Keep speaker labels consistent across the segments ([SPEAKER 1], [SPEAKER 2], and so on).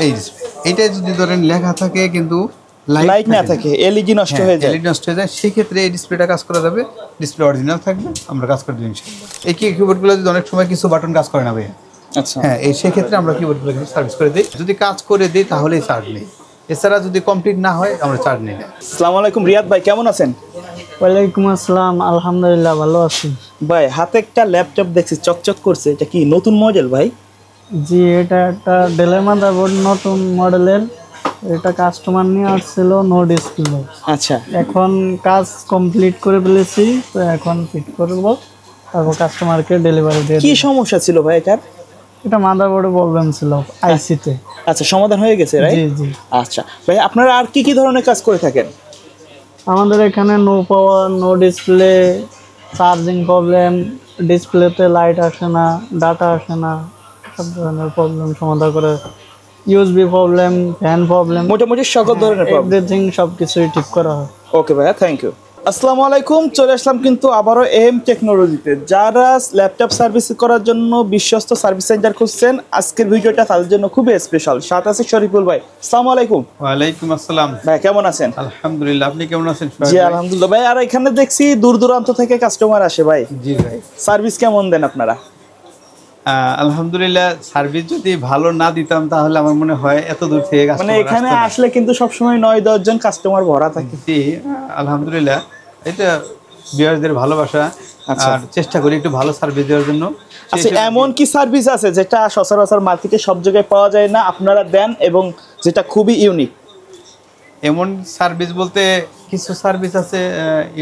[SPEAKER 1] এই এইটা যদি ধরেন লেখা থাকে কিন্তু
[SPEAKER 2] লাইট না থাকে, এলইডি নষ্ট হয়ে যায়,
[SPEAKER 1] এলইডি নষ্ট হয়ে যায়, সেই ক্ষেত্রে এই ডিসপ্লেটা কাজ করা যাবে। ডিসপ্লে অরিজিনাল থাকবে, আমরা কাজ করে দিই ইনশাআল্লাহ। এই কিবোর্ডগুলো যদি অনেক সময় কিছু বাটন কাজ করে না ভাইয়া,
[SPEAKER 2] আচ্ছা
[SPEAKER 1] হ্যাঁ, এই সেই ক্ষেত্রে আমরা কিবোর্ডগুলো কিন্তু সার্ভিস করে দিই। যদি কাজ করে দিই তাহলেই চার্জ নেই, এছাড়া যদি কমপ্লিট না হয় আমরা চার্জ নিই না।
[SPEAKER 2] আসসালামু আলাইকুম রিয়াদ ভাই, কেমন আছেন?
[SPEAKER 3] ওয়ালাইকুম আসসালাম, আলহামদুলিল্লাহ ভালো আছি।
[SPEAKER 2] ভাই হাতে একটা ল্যাপটপ দেখছি চকচক করছে, এটা কি নতুন মডেল ভাই?
[SPEAKER 3] জি, এটা একটা ডেলের মাদারবোর্ড, নতুন মডেলের। এটা কাস্টমার নিয়ে আসছিল, নো ডিসপ্লে।
[SPEAKER 2] আচ্ছা,
[SPEAKER 3] এখন কাজ কমপ্লিট করে ফেলেছি, তো এখন ফিট করবো, তারপর কাস্টমারকে ডেলিভারি দিয়ে
[SPEAKER 2] কি
[SPEAKER 3] দেব।
[SPEAKER 2] সমস্যা ছিল ভাই এটার?
[SPEAKER 3] এটা মাদারবোর্ডে প্রবলেম ছিল, আইসিতে।
[SPEAKER 2] আচ্ছা, সমাধান হয়ে গেছে রাইট?
[SPEAKER 3] জি জি।
[SPEAKER 2] আচ্ছা ভাই, আপনারা আর কি কি ধরনের কাজ করে থাকেন?
[SPEAKER 3] আমাদের এখানে no power, no display, charging problem, ডিসপ্লেতে লাইট আসে না, ডাটা আসে না, সব ধরনের প্রবলেম সমাধান করে। ইউএসবি প্রবলেম, ফ্যান প্রবলেম,
[SPEAKER 2] মোটামুটি সকল ধরনের প্রবলেম।
[SPEAKER 3] এভরিথিং সব কিছুই ঠিক করা হয়।
[SPEAKER 2] ওকে ভাইয়া, থ্যাংক ইউ। আসসালামু আলাইকুম, চলে আসলাম কিন্তু আবারও এম টেকনোলজিতে। যারা ল্যাপটপ সার্ভিস করার জন্য বিশ্বস্ত সার্ভিস সেন্টার খুঁজছেন, আজকের ভিডিওটা তাদের জন্য খুবই স্পেশাল। সাথে আছে শরীফুল ভাই। আসসালামু আলাইকুম।
[SPEAKER 1] ওয়ালাইকুম আসসালাম
[SPEAKER 2] ভাই কেমন আছেন?
[SPEAKER 1] আলহামদুলিল্লাহ, আপনি কেমন আছেন?
[SPEAKER 2] জি আলহামদুলিল্লাহ ভাই। আর এখানে দেখছি দূর দূরান্ত থেকে কাস্টমার আসে ভাই।
[SPEAKER 1] জি ভাই,
[SPEAKER 2] সার্ভিস কেমন দেন আপনারা?
[SPEAKER 1] আলহামদুলিল্লাহ, সার্ভিস যদি ভালো না দিতাম তাহলে আমার মনে হয় এত দূর থেকে
[SPEAKER 2] মানে
[SPEAKER 1] কাস্টমার
[SPEAKER 2] এখানে
[SPEAKER 1] আসতো না।
[SPEAKER 2] আসলে কিন্তু সবসময় 9-10 জন কাস্টমার ভরা থাকে।
[SPEAKER 1] জি, আলহামদুলিল্লাহ, এটা ভিউয়ারদের ভালোবাসা।
[SPEAKER 2] আচ্ছা।
[SPEAKER 1] আর চেষ্টা করি একটু ভালো সার্ভিস দেওয়ার জন্য।
[SPEAKER 2] আচ্ছা, এমন কি সার্ভিস আছে যেটা সচরাচর মার্কেটে সব জায়গায় পাওয়া যায় না, আপনারা দেন, এবং যেটা খুবই ইউনিক?
[SPEAKER 1] এমন সার্ভিস বলতে কিছু সার্ভিস আছে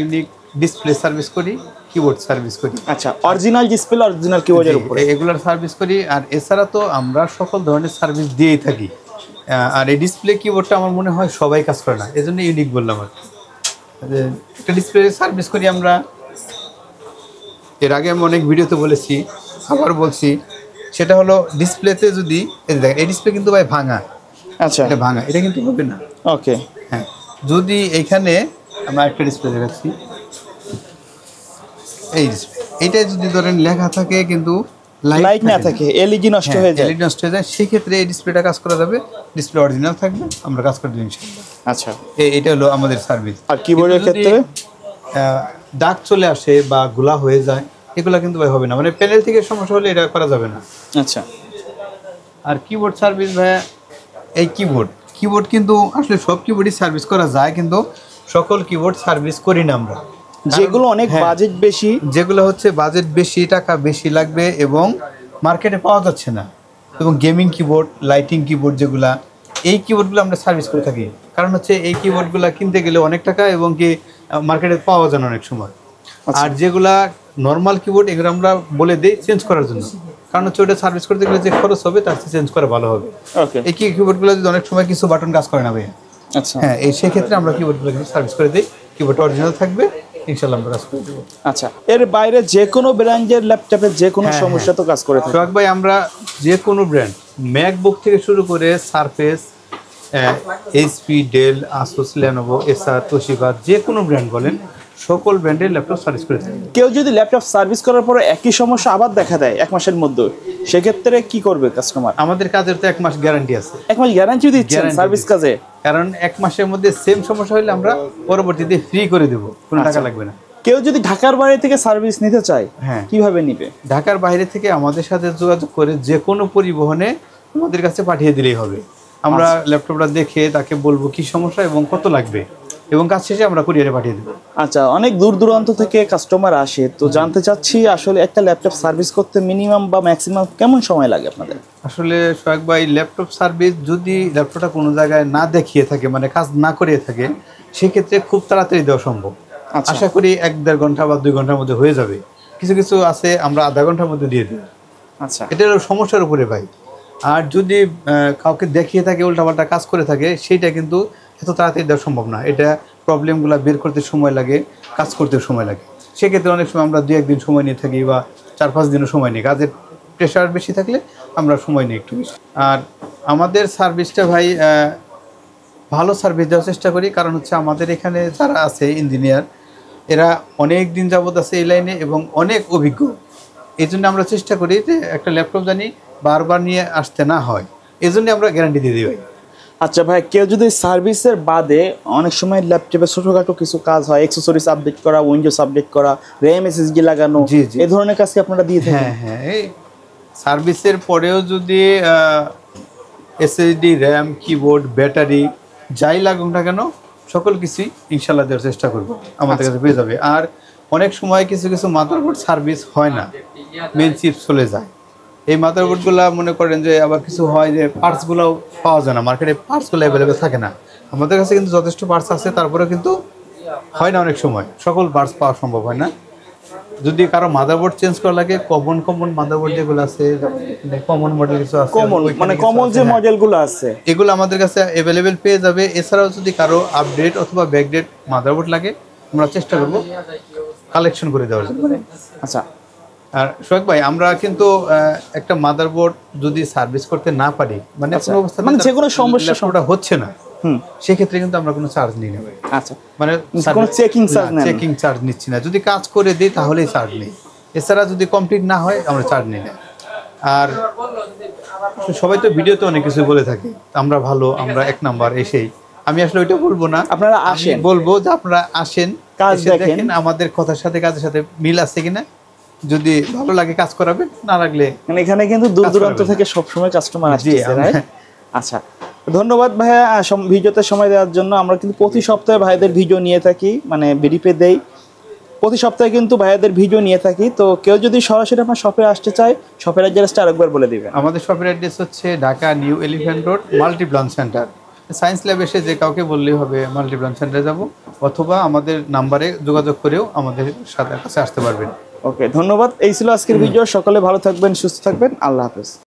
[SPEAKER 1] ইউনিক। ডিসপ্লে সার্ভিস করি, কিবোর্ড সার্ভিস করি।
[SPEAKER 2] আচ্ছা, অরিজিনাল ডিসপ্লে, অরিজিনাল কিবোর্ডের উপরে
[SPEAKER 1] এগুলার সার্ভিস করি। আর এছাড়া তো আমরা সকল ধরনের সার্ভিস দিয়েই থাকি। আর এই ডিসপ্লে কিবোর্ডটা আমার মনে হয় সবাই কাজ করে না, এজন্য ইউনিক বললাম আর কি। একটা ডিসপ্লে সার্ভিস করি আমরা। এর আগে আমি অনেক ভিডিওতে বলেছি, আবার বলছি, সেটা হলো ডিসপ্লেতে যদি এই ডিসপ্লে কিন্তু ভাই ভাঙা,
[SPEAKER 2] আচ্ছা
[SPEAKER 1] এটা ভাঙা, এটা কিন্তু হবে না।
[SPEAKER 2] ওকে,
[SPEAKER 1] হ্যাঁ, যদি এইখানে আমরা একটা ডিসপ্লে দেখাচ্ছি, এই ডিসপ্লে, এইটা যদি ধরেন লেখা থাকে কিন্তু
[SPEAKER 2] লাইট না থাকে, এলইডি নষ্ট হয়ে যায়,
[SPEAKER 1] এলইডি নষ্ট হয়ে যায়, সেই ক্ষেত্রে এই ডিসপ্লেটা কাজ করা যাবে। ডিসপ্লে অরিজিনাল থাকবে, আমরা কাজ করে দিই ইনশাআল্লাহ।
[SPEAKER 2] আচ্ছা।
[SPEAKER 1] এটা হলো আমাদের সার্ভিস।
[SPEAKER 2] আর কিবোর্ডের ক্ষেত্রে
[SPEAKER 1] দাগ চলে আসে বা গোলা হয়ে যায়, এগুলা কিন্তু ভাই হবে না, মানে প্যানেল থেকে সমস্যা হলে এটা করা যাবে না।
[SPEAKER 2] আচ্ছা।
[SPEAKER 1] আর কিবোর্ড সার্ভিস ভাইয়া, এই কিবোর্ড কিন্তু আসলে সব কিবোর্ডই সার্ভিস করা যায়, কিন্তু সকল কিবোর্ড সার্ভিস করি না আমরা।
[SPEAKER 2] যেগুলো অনেক বাজেট বেশি,
[SPEAKER 1] যেগুলো হচ্ছে বাজেট বেশি, টাকা বেশি লাগবে এবং মার্কেটে পাওয়া যাচ্ছে না, এবং গেমিং কিবোর্ড, লাইটিং কিবোর্ড, যেগুলা এই কিবোর্ডগুলো আমরা সার্ভিস করে থাকি। কারণ হচ্ছে এই কিবোর্ডগুলো কিনতে গেলে অনেক টাকা, এবং কি মার্কেটে পাওয়া যায় না অনেক সময়। আর যেগুলা নর্মাল কিবোর্ড, এগুলো আমরা বলে দিই চেঞ্জ করার জন্য, কারণ হচ্ছে ওটা সার্ভিস করতে গেলে যে খরচ হবে তার চেয়ে চেঞ্জ করা ভালো হবে।
[SPEAKER 2] ওকে।
[SPEAKER 1] এই কিবোর্ডগুলো যদি অনেক সময় কিছু বাটন কাজ করে না ভাইয়া,
[SPEAKER 2] আচ্ছা
[SPEAKER 1] হ্যাঁ, এই সেক্ষেত্রে আমরা কিবোর্ডগুলো কিন্তু সার্ভিস করে দিই। কিবোর্ড অরিজিনাল থাকবে, ইনশাআল্লাহ আমরা কাজ করে দেবো।
[SPEAKER 2] আচ্ছা, এর বাইরে যে কোনো ব্র্যান্ডের ল্যাপটপের যে কোনো সমস্যা তো কাজ করে থাকে।
[SPEAKER 1] সোহাগ ভাই, আমরা যে কোনো ব্র্যান্ড, ম্যাকবুক থেকে শুরু করে Surface, HP, Dell, Asus, Lenovo, Acer, Toshiba, যে কোনো ব্র্যান্ড বলেন, সকল ব্র্যান্ডের ল্যাপটপ সার্ভিস করে থাকি।
[SPEAKER 2] কেউ যদি ল্যাপটপ সার্ভিস করার পরে একই সমস্যা আবার দেখা দেয় 1 মাসের মধ্যে, সেক্ষেত্রে কি করবে কাস্টমার?
[SPEAKER 1] আমাদের কাজের তো 1 মাস গ্যারান্টি আছে।
[SPEAKER 2] 1 মাস গ্যারান্টি দিচ্ছেন
[SPEAKER 1] Guarantee
[SPEAKER 2] সার্ভিস
[SPEAKER 1] দিচ্ছি।
[SPEAKER 2] কাজে?
[SPEAKER 1] কারণ 1 মাসের মধ্যে সেম সমস্যা হলে আমরা পরবর্তীতে ফ্রি করে দেবো, কোনো টাকা লাগবে না।
[SPEAKER 2] কেউ যদি ঢাকার বাইরে থেকে সার্ভিস নিতে চায়,
[SPEAKER 1] হ্যাঁ,
[SPEAKER 2] কিভাবে নিবে?
[SPEAKER 1] ঢাকার বাইরে থেকে আমাদের সাথে যোগাযোগ করে যে কোনো পরিবহনে আমাদের কাছে পাঠিয়ে দিলেই হবে। আমরা ল্যাপটপটা দেখে তাকে বলবো কি সমস্যা এবং কত লাগবে, এবং কাজ শেষে আমরা কুরিয়ারে পাঠিয়ে দেবো।
[SPEAKER 2] আচ্ছা, অনেক দূর দূরান্ত থেকে কাস্টমার আসে, তো জানতে চাচ্ছি আসলে একটা ল্যাপটপ সার্ভিস করতে মিনিমাম বা ম্যাক্সিমাম কেমন সময় লাগে আপনাদের?
[SPEAKER 1] আসলে সোহাগ ভাই, ল্যাপটপ সার্ভিস যদি ল্যাপটপটা কোনো জায়গায় না দেখিয়ে থাকে, মানে কাজ না করিয়ে থাকে, সেক্ষেত্রে খুব তাড়াতাড়ি দেওয়া সম্ভব। আশা করি 1-1.5 ঘন্টা বা 2 ঘন্টার মধ্যে হয়ে যাবে। কিছু কিছু আছে আমরা আধা ঘন্টার মধ্যে দিয়ে দিই।
[SPEAKER 2] আচ্ছা,
[SPEAKER 1] এটা হলো সমস্যার উপরে ভাই। আর যদি কাউকে দেখিয়ে থাকে, উল্টাপাল্টা কাজ করে থাকে, সেইটা কিন্তু এত তাড়াতাড়ি দেওয়া সম্ভব না। এটা প্রবলেমগুলো বের করতে সময় লাগে, কাজ করতে সময় লাগে। সেক্ষেত্রে অনেক সময় আমরা 2-1 দিন সময় নিয়ে থাকি, বা 4-5 দিনও সময় নিই। কাজের প্রেশার বেশি থাকলে আমরা সময় নিই একটু বেশি। আর আমাদের সার্ভিসটা ভাই, ভালো সার্ভিস দেওয়ার চেষ্টা করি, কারণ হচ্ছে আমাদের এখানে যারা আছে ইঞ্জিনিয়ার, এরা অনেক দিন যাবত আছে এই লাইনে এবং অনেক অভিজ্ঞ। এই জন্য আমরা চেষ্টা করি যে একটা ল্যাপটপ জানি বারবার নিয়ে আসতে না হয়, এই জন্য আমরা গ্যারান্টি দিয়ে দিই ভাই।
[SPEAKER 2] আচ্ছা ভাই, কেউ যদি সার্ভিসের বাদে অনেক সময় ল্যাপটপে ছোটখাটো কিছু কাজ হয়, অ্যাক্সেসরিজ আপডেট করা, উইন্ডোজ আপডেট করা, র্যাম এসএসডি লাগানো,
[SPEAKER 1] জি, জি।
[SPEAKER 2] এই ধরনের কাজ কি আপনারা দিয়ে থাকেন?
[SPEAKER 1] হ্যাঁ, এই সার্ভিসের পরেও যদি এসএসডি, র্যাম, কিবোর্ড, ব্যাটারি যাই লাগুক না কেন সকল কিছুই ইনশাল্লাহ দেওয়ার চেষ্টা করব, আমাদের কাছে পেয়ে যাবে। আর অনেক সময় কিছু কিছু মাদারবোর্ড সার্ভিস হয় না, মেন চিপ চলে যায়। এই মাদারবোর্ডগুলো মনে করেন যে আবার কিছু হয় যে পার্টসগুলোও পাওয়া যায় না, মার্কেটে পার্টসগুলো অ্যাভেলেবেল থাকে না। আমাদের কাছে কিন্তু যথেষ্ট পার্টস আছে, তারপরেও কিন্তু হয় না, অনেক সময় সকল পার্টস পাওয়া সম্ভব হয় না। যদি কারো মাদারবোর্ড চেঞ্জ করা লাগে, কমন মাদারবোর্ড যেগুলো আছে, কমন মডেল কিছু আছে,
[SPEAKER 2] কমন
[SPEAKER 1] ওইখানে
[SPEAKER 2] মানে
[SPEAKER 1] কিছু
[SPEAKER 2] কমন
[SPEAKER 1] আছে,
[SPEAKER 2] যে
[SPEAKER 1] হ্যাঁ।
[SPEAKER 2] মডেলগুলো আছে
[SPEAKER 1] এগুলো আমাদের কাছে অ্যাভেলেবেল পেয়ে যাবে। এছাড়াও যদি কারো আপডেট অথবা ব্যাকডেট মাদারবোর্ড লাগে, আমরা চেষ্টা করব কালেকশন করে দেওয়ার জন্য।
[SPEAKER 2] আচ্ছা,
[SPEAKER 1] আর সোহাগ ভাই, আমরা কিন্তু একটা মাদারবোর্ড যদি সার্ভিস করতে না পারি, মানে কোনো অবস্থাতে
[SPEAKER 2] মানে যে কোনো সমস্যা
[SPEAKER 1] ল্যাপটপটা হচ্ছে না,
[SPEAKER 2] হুম,
[SPEAKER 1] সেক্ষেত্রে কিন্তু আমরা কোনো চার্জ নিই না ভাই।
[SPEAKER 2] আচ্ছা,
[SPEAKER 1] মানে
[SPEAKER 2] কোনো checking charge নেন না?
[SPEAKER 1] চেকিং চার্জ নিচ্ছি না। যদি কাজ করে দিই তাহলেই চার্জ নিই, এছাড়া যদি কমপ্লিট না হয় আমরা চার্জ নিই না। আর সবাই তো ভিডিওতে অনেক কিছু বলে থাকে, আমরা ভালো, আমরা এক নাম্বার, এসেই আমি আসলে ওইটা বলবো না।
[SPEAKER 2] আপনারা
[SPEAKER 1] আমি
[SPEAKER 2] আসেন,
[SPEAKER 1] বলবো যে আপনারা আসেন,
[SPEAKER 2] কাজ
[SPEAKER 1] এসে
[SPEAKER 2] দেখেন।
[SPEAKER 1] দেখেন আমাদের কথার সাথে কাজের সাথে মিল আছে কিনা। যদি ভালো লাগে কাজ করাবেন, না লাগলে
[SPEAKER 2] মানে এখানে কিন্তু দূর
[SPEAKER 1] কাজ
[SPEAKER 2] দূরান্ত
[SPEAKER 1] করাবেন।
[SPEAKER 2] থেকে সবসময় কাস্টমার
[SPEAKER 1] জি,
[SPEAKER 2] আসছে,
[SPEAKER 1] আমরা-
[SPEAKER 2] right? আচ্ছা, ধন্যবাদ ভাইয়া ভিডিওতে সময় দেওয়ার জন্য। আমরা কিন্তু প্রতি সপ্তাহে ভাইদের ভিডিও নিয়ে থাকি, মানে বিডিপে দেই, প্রতি সপ্তাহে কিন্তু ভাইয়াদের ভিডিও নিয়ে থাকি। তো কেউ যদি সরাসরি আপনার শপে আসতে চায়, শপের অ্যাড্রেসটা আরেকবার বলে দিবেন।
[SPEAKER 1] আমাদের শপের অ্যাড্রেস হচ্ছে Dhaka new elephant road, Multiplan centre. Science lab এসে যে কাউকে বললেই হবে মাল্টিপ্লান সেন্টারে যাব, অথবা আমাদের নাম্বারে যোগাযোগ করেও আমাদের সাথে কাছে আসতে পারবেন।
[SPEAKER 2] ওকে, ধন্যবাদ। এই ছিল আজকের ভিডিও। সকলে ভালো থাকবেন, সুস্থ থাকবেন। আল্লাহ হাফেজ।